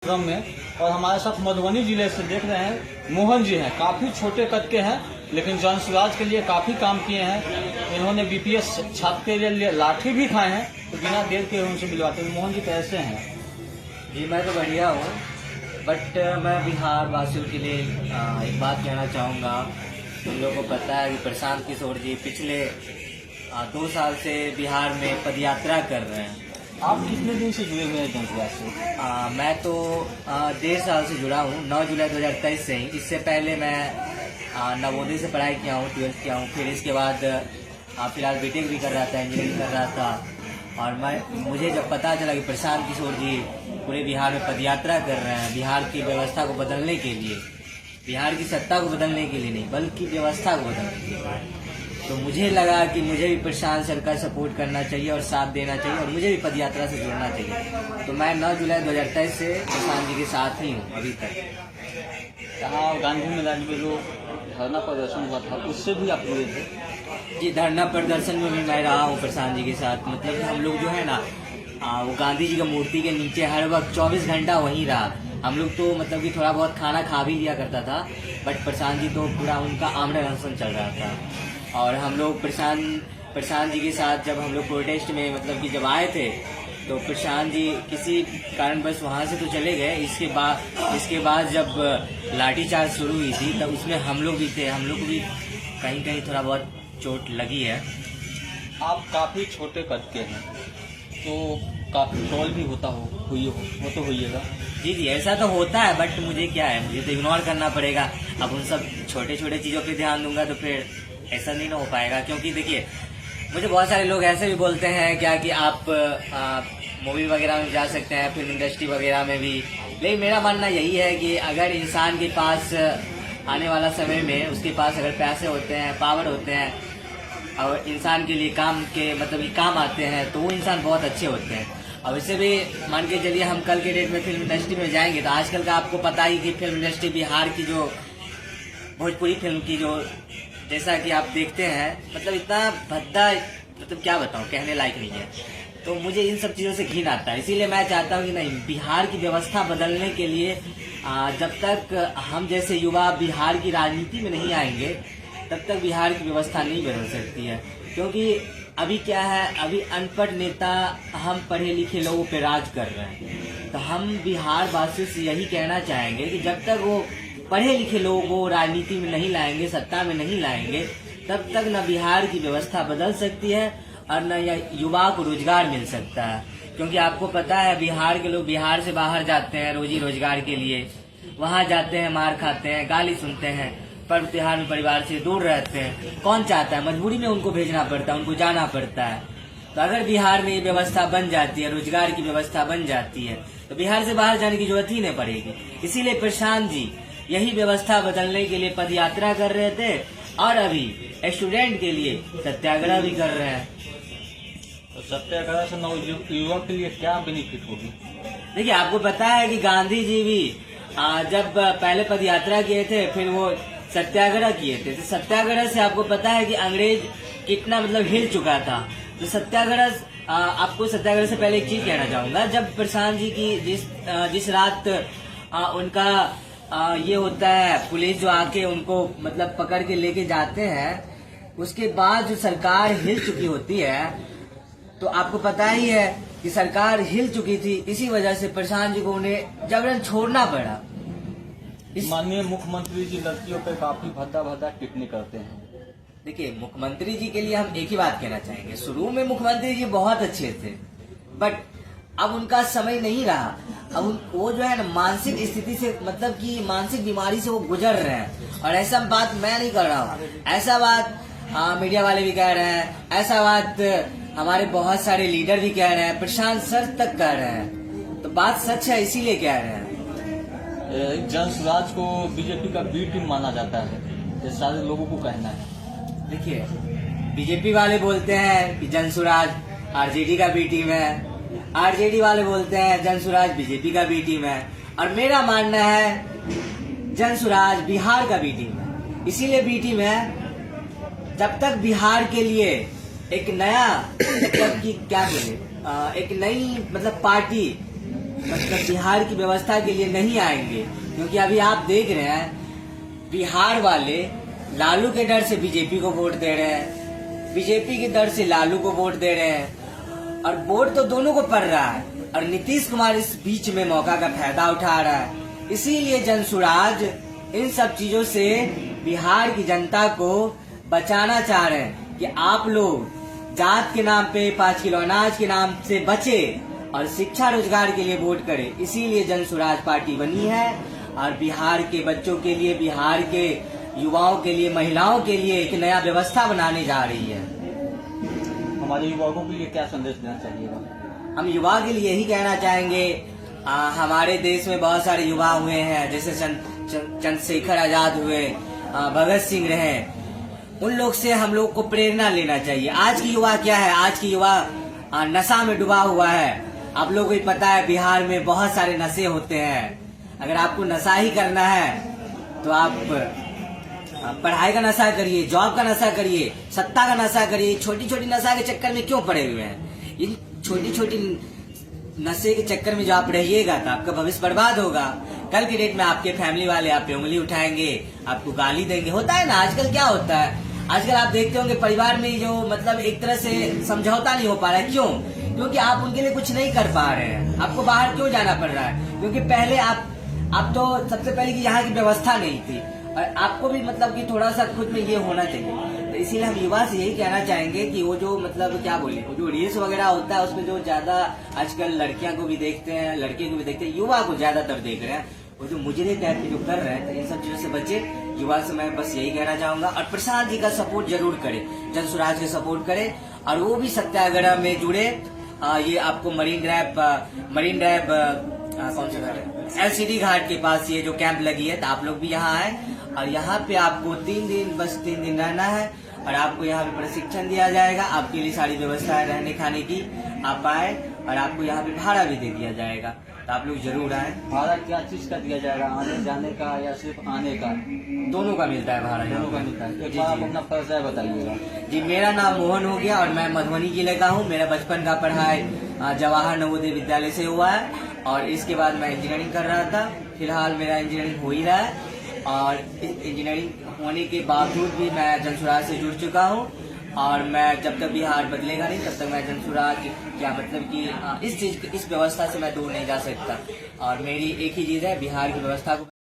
क्रम में। और हमारे साथ मधुबनी जिले से देख रहे हैं मोहन जी हैं, काफी छोटे कद के हैं लेकिन जन स्वराज के लिए काफी काम किए हैं। इन्होंने बीपीएस छात्र के लिए लाठी भी खाए हैं। तो बिना देर के उनसे मिलवाते हैं। मोहन जी कैसे हैं? जी मैं तो बढ़िया हूँ, बट मैं बिहार वासियों के लिए एक बात कहना चाहूँगा। तुम लोगों को पता है कि प्रशांत किशोर जी पिछले 2 साल से बिहार में पदयात्रा कर रहे हैं। आप कितने दिन से जुड़े हुए हैं जन स्वराज से? मैं तो 1.5 साल से जुड़ा हूँ, 9 जुलाई 2023 से ही। इससे पहले मैं नवोदय से पढ़ाई किया हूँ, 12th किया हूँ। फिर इसके बाद फिलहाल बीटेक भी कर रहा था, इंजीनियरिंग कर रहा था। और मुझे जब पता चला कि प्रशांत किशोर जी पूरे बिहार में पदयात्रा कर रहे हैं, बिहार की व्यवस्था को बदलने के लिए, बिहार की सत्ता को बदलने के लिए नहीं बल्कि व्यवस्था को बदलने के लिए, तो मुझे लगा कि मुझे भी प्रशांत सर का सपोर्ट करना चाहिए और साथ देना चाहिए और मुझे भी पदयात्रा से जुड़ना चाहिए। तो मैं 9 जुलाई 2023 से प्रशांत जी के साथ ही हूँ अभी तक। कहाँ गांधी मैदान में जो धरना प्रदर्शन हुआ था उससे भी आप जुड़े थे? जी धरना प्रदर्शन में भी मैं रहा हूँ प्रशांत जी के साथ। मतलब कि हम लोग जो है ना वो गांधी जी की मूर्ति के नीचे हर वक्त 24 घंटा वहीं रहा। हम लोग तो मतलब कि थोड़ा बहुत खाना खा भी लिया करता था, बट प्रशांत जी तो पूरा उनका आमरण अनशन चल रहा था। और हम लोग प्रशांत जी के साथ जब हम लोग प्रोटेस्ट में मतलब कि जब आए थे तो प्रशांत जी किसी कारणवश वहाँ से तो चले गए। इसके बाद जब लाठीचार्ज शुरू हुई थी तब उसमें हम लोग भी थे। हम लोग को भी कहीं कहीं थोड़ा बहुत चोट लगी है। आप काफी छोटे कद के हैं तो काफी ट्रोल भी होता हो वो तो होइएगा। जी ऐसा तो होता है, बट मुझे क्या है, मुझे तो इग्नोर करना पड़ेगा। अब उन सब छोटे छोटे चीज़ों पे ध्यान दूंगा तो फिर ऐसा नहीं ना हो पाएगा। क्योंकि देखिए मुझे बहुत सारे लोग ऐसे भी बोलते हैं क्या कि आप मूवी वगैरह में जा सकते हैं, फिल्म इंडस्ट्री वगैरह में भी। लेकिन मेरा मानना यही है कि अगर इंसान के पास आने वाला समय में उसके पास अगर पैसे होते हैं, पावर होते हैं और इंसान के लिए काम के मतलब कि काम आते हैं तो वो इंसान बहुत अच्छे होते हैं। और वैसे भी मान के चलिए हम कल के डेट में फिल्म इंडस्ट्री में जाएंगे तो आजकल का आपको पता ही कि फिल्म इंडस्ट्री बिहार की जो भोजपुरी फिल्म की जो जैसा कि आप देखते हैं मतलब इतना भद्दा, मतलब क्या बताऊं, कहने लायक नहीं है। तो मुझे इन सब चीज़ों से घिन आता है। इसीलिए मैं चाहता हूं कि नहीं, बिहार की व्यवस्था बदलने के लिए जब तक हम जैसे युवा बिहार की राजनीति में नहीं आएंगे तब तक बिहार की व्यवस्था नहीं बदल सकती है। क्योंकि अभी क्या है, अभी अनपढ़ नेता हम पढ़े लिखे लोगों पे राज कर रहे हैं। तो हम बिहार वासियों से यही कहना चाहेंगे कि जब तक वो पढ़े लिखे लोगों को राजनीति में नहीं लाएंगे, सत्ता में नहीं लाएंगे, तब तक न बिहार की व्यवस्था बदल सकती है और न युवा को रोजगार मिल सकता है। क्योंकि आपको पता है बिहार के लोग बिहार से बाहर जाते हैं रोजी रोजगार के लिए, वहाँ जाते हैं, मार खाते हैं, गाली सुनते हैं, पर्व त्योहार में परिवार से दूर रहते हैं। कौन चाहता है, मजबूरी में उनको भेजना पड़ता है, उनको जाना पड़ता है। तो अगर बिहार में ये व्यवस्था बन जाती है, रोजगार की व्यवस्था बन जाती है, तो बिहार से बाहर जाने की जरूरत ही नहीं पड़ेगी। इसीलिए प्रशांत जी यही व्यवस्था बदलने के लिए पदयात्रा कर रहे थे और अभी स्टूडेंट के लिए सत्याग्रह भी कर रहे हैं। तो सत्याग्रह से नवयुवा के लिए क्या बेनिफिट होगी? देखिए आपको पता है कि गांधी जी भी जब पहले पदयात्रा किए थे फिर वो सत्याग्रह किए थे। तो सत्याग्रह से आपको पता है कि अंग्रेज कितना मतलब हिल चुका था। तो सत्याग्रह आपको सत्याग्रह से पहले एक चीज कहना चाहूंगा। जब प्रशांत जी की जिस रात उनका ये होता है, पुलिस जो आके उनको मतलब पकड़ के लेके जाते हैं, उसके बाद जो सरकार हिल चुकी होती है, तो आपको पता ही है कि सरकार हिल चुकी थी। इसी वजह से प्रशांत जी को उन्हें जबरन छोड़ना पड़ा। माननीय मुख्यमंत्री जी लड़कियों पे काफी भद्दा टिप्पणी करते हैं। देखिए मुख्यमंत्री जी के लिए हम एक ही बात कहना चाहेंगे, शुरू में मुख्यमंत्री जी बहुत अच्छे थे, बट अब उनका समय नहीं रहा। अब वो जो है ना मानसिक स्थिति से मतलब कि मानसिक बीमारी से वो गुजर रहे हैं। और ऐसा बात मैं नहीं कर रहा हूँ, ऐसा बात मीडिया वाले भी कह रहे हैं, ऐसा बात हमारे बहुत सारे लीडर भी कह रहे हैं, प्रशांत सर तक कह रहे हैं। तो बात सच है, इसीलिए कह रहे हैं। जन स्वराज को बीजेपी का बी टीम माना जाता है, ये सारे लोगों को कहना है। देखिए बीजेपी वाले बोलते हैं कि जन स्वराज आरजेडी का बी टीम है, आरजेडी वाले बोलते हैं जन स्वराज बीजेपी का बी टीम है, और मेरा मानना है जन स्वराज बिहार का बी टीम है। इसीलिए बी टीम है जब तक बिहार के लिए एक नया मतलब कि क्या बोले एक नई मतलब पार्टी मतलब बिहार की व्यवस्था के लिए नहीं आएंगे, क्योंकि अभी आप देख रहे हैं बिहार वाले लालू के डर से बीजेपी को वोट दे रहे हैं, बीजेपी के डर से लालू को वोट दे रहे हैं, और वोट तो दोनों को पड़ रहा है, और नीतीश कुमार इस बीच में मौका का फायदा उठा रहा है। इसीलिए जनसुराज इन सब चीजों से बिहार की जनता को बचाना चाह रहे हैं कि आप लोग जात के नाम पे 5 किलो अनाज के नाम से बचे और शिक्षा रोजगार के लिए वोट करें। इसीलिए जनसुराज पार्टी बनी है और बिहार के बच्चों के लिए, बिहार के युवाओं के लिए, महिलाओं के लिए एक नया व्यवस्था बनाने जा रही है। हमारे युवकों के लिए क्या संदेश देना चाहिएगा? हम युवा के लिए यही कहना चाहेंगे, हमारे देश में बहुत सारे युवा हुए हैं, जैसे चंद्रशेखर आजाद हुए, भगत सिंह रहे, उन लोग से हम लोग को प्रेरणा लेना चाहिए। आज की युवा क्या है, आज की युवा नशा में डूबा हुआ है। आप लोगों को ही पता है बिहार में बहुत सारे नशे होते हैं। अगर आपको नशा ही करना है तो आप पढ़ाई का नशा करिए, जॉब का नशा करिए, सत्ता का नशा करिए। छोटी छोटी नशा के चक्कर में क्यों पड़े हुए हैं? इन छोटी छोटी नशे के चक्कर में जो आप रहिएगा तो आपका भविष्य बर्बाद होगा। कल की डेट में आपके फैमिली वाले आप पे उंगली उठाएंगे, आपको गाली देंगे। होता है ना, आजकल क्या होता है, आजकल आप देखते होंगे परिवार में जो मतलब एक तरह से समझौता नहीं हो पा रहा है। क्यों? क्योंकि आप उनके लिए कुछ नहीं कर पा रहे हैं। आपको बाहर क्यों जाना पड़ रहा है? क्योंकि पहले आप तो सबसे पहले कि यहाँ की व्यवस्था नहीं थी, और आपको भी मतलब कि थोड़ा सा खुद में ये होना चाहिए। तो इसीलिए हम युवा से यही कहना चाहेंगे कि वो जो मतलब क्या बोले, वो जो रील्स वगैरह होता है उसमें जो ज्यादा आजकल लड़कियां को भी देखते हैं, लड़के को भी देखते हैं, युवा को ज्यादातर देख रहे हैं, वो जो मुजरे टाइप के जो कर रहे हैं, तो इन सब चीजों से बचे। युवा से मैं बस यही कहना चाहूंगा। और प्रशांत जी का सपोर्ट जरूर करे, जनसुराज का सपोर्ट करे, और वो भी सत्याग्रह में जुड़े। ये आपको मरीन ड्राइव कौन सा घर है, LCD घाट के पास ये जो कैंप लगी है, तो आप लोग भी यहाँ आए, और यहाँ पे आपको 3 दिन रहना है, और आपको यहाँ पे प्रशिक्षण दिया जाएगा। आपके लिए सारी व्यवस्था है रहने खाने की, आप आए, और आपको यहाँ पे भाड़ा भी दे दिया जाएगा, तो आप लोग जरूर आए। भाड़ा क्या चीज का दिया जाएगा, आने जाने का या सिर्फ आने का? दोनों का मिलता है भाड़ा, दोनों का मिलता है। एक बार आप अपना परिचय बताइएगा। जी, मेरा नाम मोहन हो गया, और मैं मधुबनी जिले का हूँ। मेरा बचपन का पढ़ाई जवाहर नवोदय विद्यालय से हुआ है, और इसके बाद मैं इंजीनियरिंग कर रहा था। फिलहाल मेरा इंजीनियरिंग हो ही रहा है, और इंजीनियरिंग होने के बावजूद भी मैं जनसुराज से जुड़ चुका हूँ। और मैं जब तक बिहार बदलेगा नहीं तब तक मैं जनसुराज क्या मतलब कि इस व्यवस्था से मैं दूर नहीं जा सकता। और मेरी एक ही चीज है, बिहार की व्यवस्था को